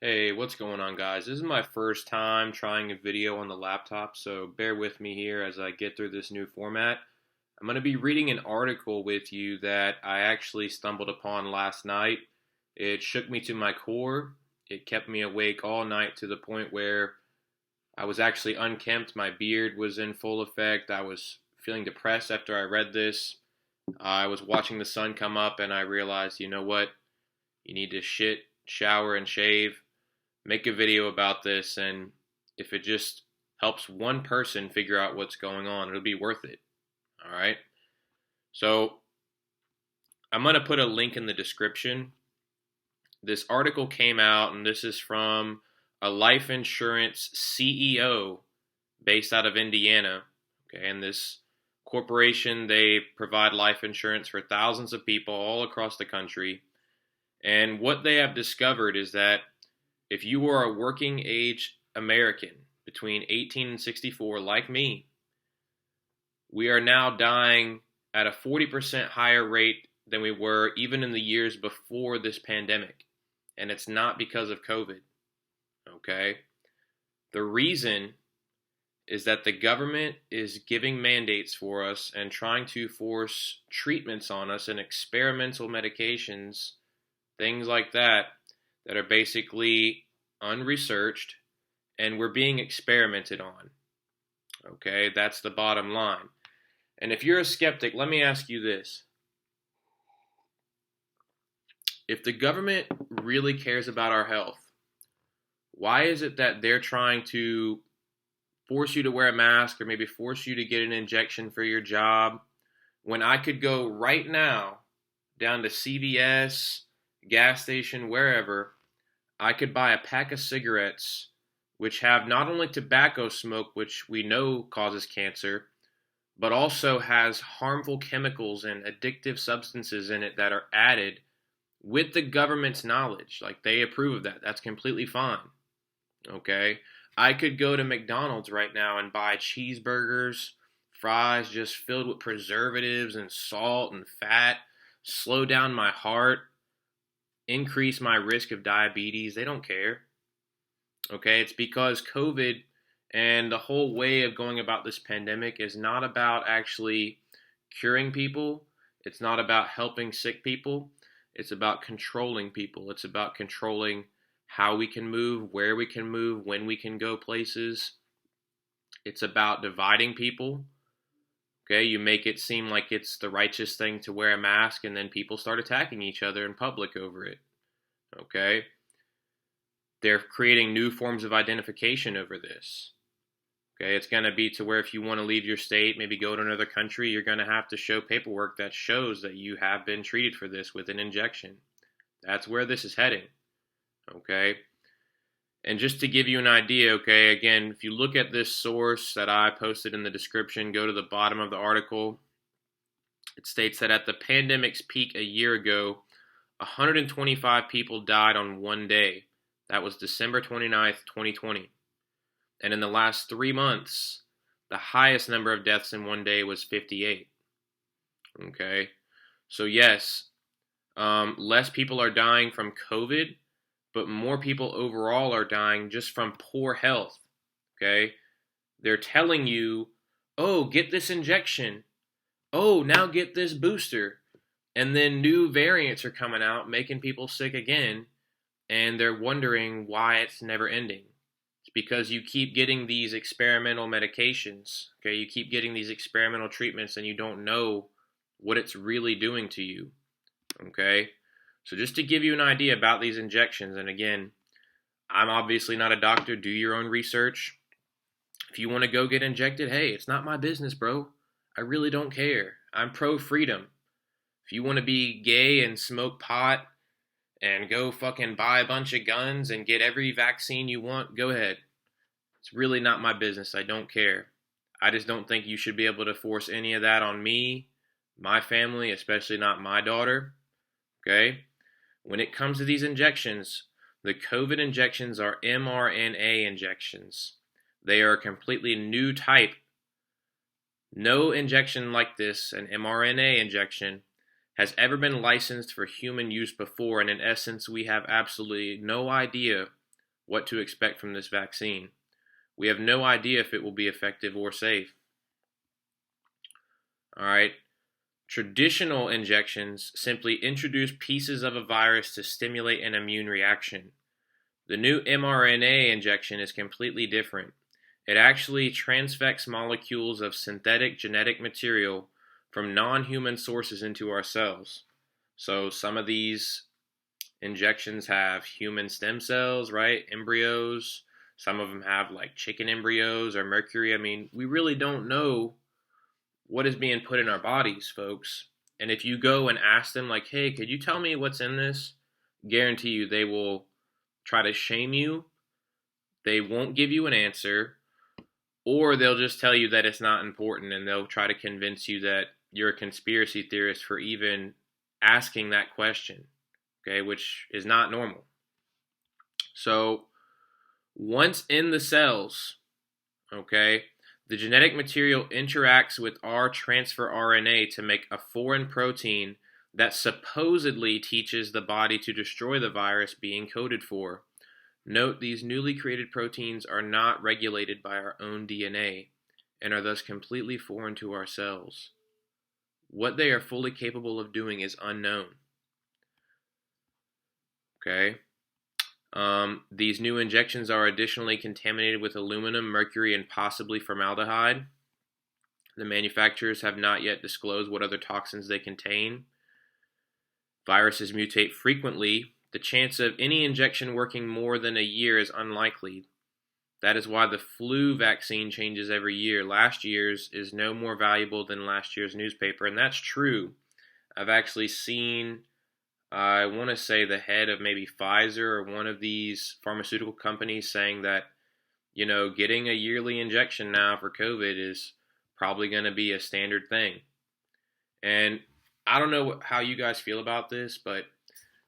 Hey, what's going on, guys? This is my first time trying a video on the laptop, so bear with me here as I get through this new format. I'm going to be reading an article with you that I actually stumbled upon last night. It shook me to my core. It kept me awake all night to the point where I was actually unkempt. My beard was in full effect. I was feeling depressed after I read this. I was watching the sun come up and I realized, you know what? You need to shit, shower, and shave, make a video about this, and if it just helps one person figure out what's going on, it'll be worth it. All right. So I'm going to put a link in the description. This article came out, and this is from a life insurance CEO based out of Indiana. Okay. And this corporation, they provide life insurance for thousands of people all across the country. And what they have discovered is that if you are a working age American between 18 and 64, like me, we are now dying at a 40% higher rate than we were even in the years before this pandemic. And it's not because of COVID. Okay? The reason is that the government is giving mandates for us and trying to force treatments on us and experimental medications, things like that, that are basically unresearched and we're being experimented on. Okay, that's the bottom line. And if you're a skeptic, let me ask you this. If the government really cares about our health, why is it that they're trying to force you to wear a mask or maybe force you to get an injection for your job when I could go right now down to CVS, gas station, wherever, I could buy a pack of cigarettes which have not only tobacco smoke, which we know causes cancer, but also has harmful chemicals and addictive substances in it that are added with the government's knowledge. Like, they approve of that. That's completely fine. Okay? I could go to McDonald's right now and buy cheeseburgers, fries just filled with preservatives and salt and fat, slow down my heart, increase my risk of diabetes. They don't care. Okay, it's because COVID and the whole way of going about this pandemic is not about actually curing people. It's not about helping sick people. It's about controlling people. It's about controlling how we can move, where we can move, when we can go places. It's about dividing people. Okay, you make it seem like it's the righteous thing to wear a mask, and then people start attacking each other in public over it. Okay? They're creating new forms of identification over this. Okay, it's going to be to where if you want to leave your state, maybe go to another country, you're going to have to show paperwork that shows that you have been treated for this with an injection. That's where this is heading. Okay? And just to give you an idea, okay, again, if you look at this source that I posted in the description, go to the bottom of the article. It states that at the pandemic's peak a year ago, 125 people died on one day. That was December 29th, 2020. And in the last 3 months, the highest number of deaths in one day was 58. Okay? So yes, less people are dying from COVID, but more people overall are dying just from poor health. Okay? They're telling you, oh, get this injection. Oh, now get this booster. And then new variants are coming out, making people sick again, and they're wondering why it's never ending. It's because you keep getting these experimental medications, okay? You keep getting these experimental treatments and you don't know what it's really doing to you, okay? So just to give you an idea about these injections, and again, I'm obviously not a doctor. Do your own research. If you want to go get injected, hey, it's not my business, bro. I really don't care. I'm pro-freedom. If you want to be gay and smoke pot and go fucking buy a bunch of guns and get every vaccine you want, go ahead. It's really not my business. I don't care. I just don't think you should be able to force any of that on me, my family, especially not my daughter. Okay? When it comes to these injections, the COVID injections are mRNA injections. They are a completely new type. No injection like this, an mRNA injection, has ever been licensed for human use before, and in essence, we have absolutely no idea what to expect from this vaccine. We have no idea if it will be effective or safe. All right. Traditional injections simply introduce pieces of a virus to stimulate an immune reaction. The new mRNA injection is completely different. It actually transfects molecules of synthetic genetic material from non-human sources into our cells. So some of these injections have human stem cells, right? Embryos. Some of them have like chicken embryos or mercury. I mean, we really don't know what is being put in our bodies, folks. And if you go and ask them, like, hey, could you tell me what's in this? Guarantee you they will try to shame you. They won't give you an answer, or they'll just tell you that it's not important, and they'll try to convince you that you're a conspiracy theorist for even asking that question, okay, which is not normal. So once in the cells, okay, the genetic material interacts with our transfer RNA to make a foreign protein that supposedly teaches the body to destroy the virus being coded for. Note, these newly created proteins are not regulated by our own DNA and are thus completely foreign to our cells. What they are fully capable of doing is unknown. Okay? These new injections are additionally contaminated with aluminum, mercury, and possibly formaldehyde. The manufacturers have not yet disclosed what other toxins they contain. Viruses mutate frequently. The chance of any injection working more than a year is unlikely. That is why the flu vaccine changes every year. Last year's is no more valuable than last year's newspaper, and that's true. I've actually seen, I want to say, the head of maybe Pfizer or one of these pharmaceutical companies saying that, you know, getting a yearly injection now for COVID is probably going to be a standard thing. And I don't know how you guys feel about this, but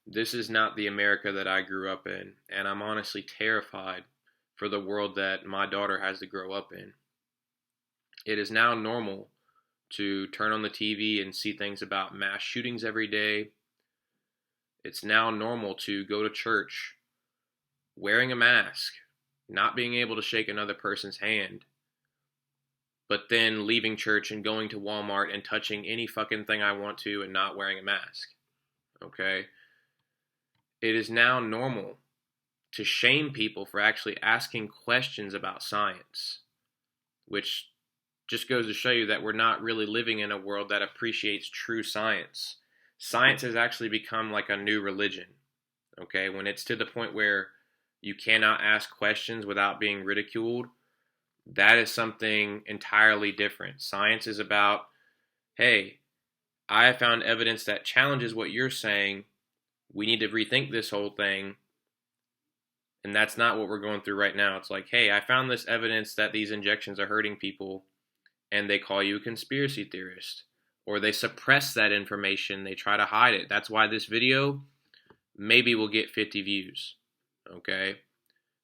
this is not the America that I grew up in, and I'm honestly terrified for the world that my daughter has to grow up in. It is now normal to turn on the TV and see things about mass shootings every day. It's now normal to go to church wearing a mask, not being able to shake another person's hand, but then leaving church and going to Walmart and touching any fucking thing I want to and not wearing a mask. Okay? It is now normal to shame people for actually asking questions about science, which just goes to show you that we're not really living in a world that appreciates true science. Science has actually become like a new religion, okay? When it's to the point where you cannot ask questions without being ridiculed, that is something entirely different. Science is about, hey, I have found evidence that challenges what you're saying. We need to rethink this whole thing. And that's not what we're going through right now. It's like, hey, I found this evidence that these injections are hurting people, and they call you a conspiracy theorist. Or they suppress that information. They try to hide it. That's why this video maybe will get 50 views. Okay?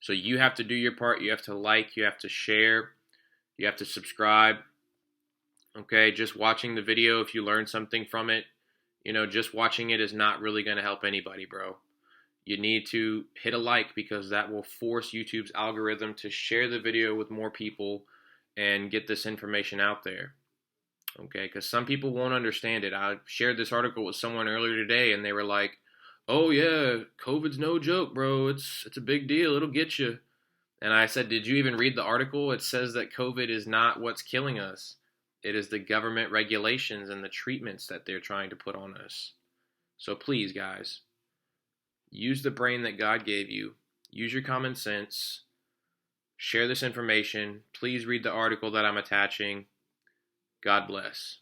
So you have to do your part. You have to like. You have to share. You have to subscribe. Okay? Just watching the video, if you learn something from it, you know, just watching it is not really going to help anybody, bro. You need to hit a like, because that will force YouTube's algorithm to share the video with more people and get this information out there. Okay, because some people won't understand it. I shared this article with someone earlier today, and they were like, oh yeah, COVID's no joke, bro. It's a big deal. It'll get you. And I said, did you even read the article? It says that COVID is not what's killing us. It is the government regulations and the treatments that they're trying to put on us. So please, guys, use the brain that God gave you. Use your common sense. Share this information. Please read the article that I'm attaching. God bless.